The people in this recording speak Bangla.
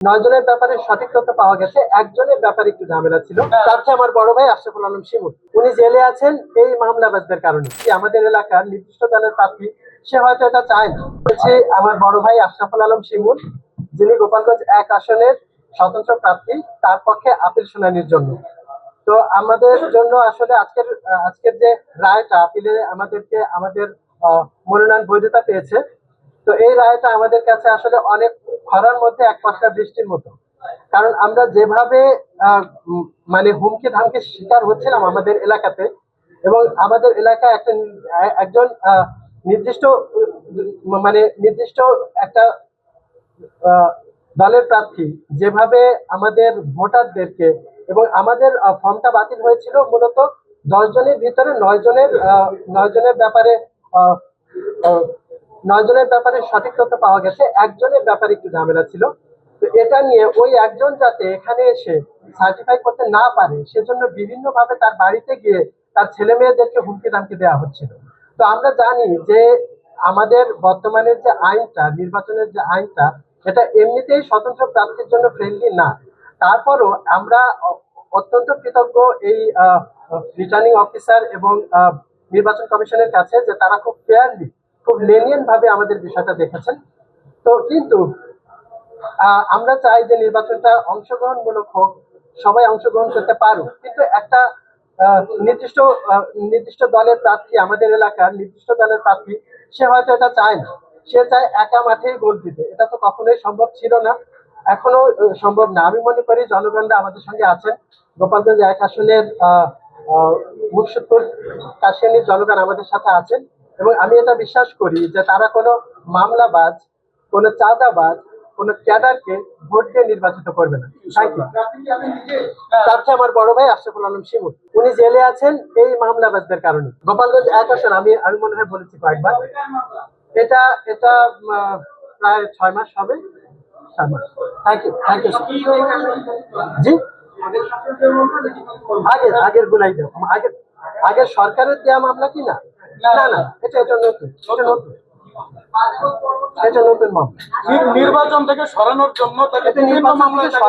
9 জনের ব্যাপারে সঠিক তথ্য পাওয়া গেছে, একজনের ব্যাপারে একটু ঝামেলা ছিল। তার চেয়ে আমার বড় ভাই আশরাফুল আলম শিমুল, উনি জেলে আছেন এই মামলাবাজদের কারণে। আমাদের এলাকার নির্দিষ্ট দলের প্রার্থী, সে হয়তো এটা চায় না। বলছি আমার বড় ভাই আশরাফুল আলম শিমুল, যিনি গোপালগঞ্জ 1 আসনের স্বতন্ত্র প্রার্থী, তার পক্ষে আপিল শুনানির জন্য। তো আমাদের জন্য আসলে আজকের যে রায়টা আপিলে আমাদের মনোনয়ন বৈধতা পেয়েছে, তো এই রায়টা আমাদের কাছে আসলে অনেক খরার মধ্যে এক পশলা বৃষ্টির মতো। কারণ আমরা যেভাবে মানে হুমকি ধামকির শিকার হচ্ছিলাম আমাদের এলাকাতে, এবং আমাদের এলাকায় একজন নির্দিষ্ট নির্দিষ্ট একটা দলের প্রার্থী যেভাবে আমাদের ভোটারদেরকে, এবং আমাদের ফর্মটা বাতিল হয়েছিল মূলত 10 জনের ভিতরে 9 জনের ব্যাপারে 9 জনের ব্যাপারে সঠিক তথ্য পাওয়া গেছে, একজনের ব্যাপারে একটু ঝামেলা ছিল। তো এটা নিয়ে ওই একজন যাতে এখানে এসে সার্টিফাই করতে না পারে, সেজন্য বিভিন্ন ভাবে তার বাড়িতে গিয়ে তার ছেলে মেয়েদেরকে হুমকি ধামকি দেওয়া হচ্ছিল। তো আমরা জানি যে আমাদের বর্তমানের যে আইনটা, নির্বাচনের যে আইনটা, এটা এমনিতেই স্বতন্ত্র প্রার্থীর জন্য ফ্রেন্ডলি না। তারপরও আমরা অত্যন্ত কৃতজ্ঞ এই রিটার্নিং অফিসার এবং নির্বাচন কমিশনের কাছে যে তারা খুব ফেয়ারলি, খুব লেনিয়েন্ট ভাবে আমাদের বিষয়টা দেখেছেন। তো কিন্তু আমরা চাই যে নির্বাচনটা অংশগ্রহণমূলক হোক, সবাই অংশগ্রহণ করতে পারুক, কিন্তু একটা নির্দিষ্ট দলের প্রার্থী, আমাদের এলাকার নির্দিষ্ট দলের প্রার্থী, সে হয়তো এটা চায় না। সে চায় একা মাঠেই গোল দিতে। এটা তো কখনোই সম্ভব ছিল না, এখনো সম্ভব না। আমি মনে করি জনগণরা আমাদের সঙ্গে আছেন। গোপালগঞ্জ 1 আসনের মুকসুদপুর কাশিয়ানীর জনগণ আমাদের সাথে আছেন, এবং আমি এটা বিশ্বাস করি যে তারা কোনো মামলাবাজ, কোনো চাঁদাবাজ, কোনো ক্যাডারকে ভোট দিয়ে নির্বাচিত করবে না। তার চেয়ে আমার বড় ভাই আশরাফুল আলম শিমুল, উনি জেলে আছেন এই মামলাবাজদের কারণে। গোপালগঞ্জ 1 আসন আমি মনে হয় বলেছি কয়েকবার, এটা প্রায় 6 মাস হবে। Thank you. জি, আগের গুলাই দেব, আগের সরকারের দেওয়া মামলা কি না? না, এটা নতুন মামলা। নির্বাচন থেকে সরানোর জন্য থ্যাংক ইউ। আমার মনে হয়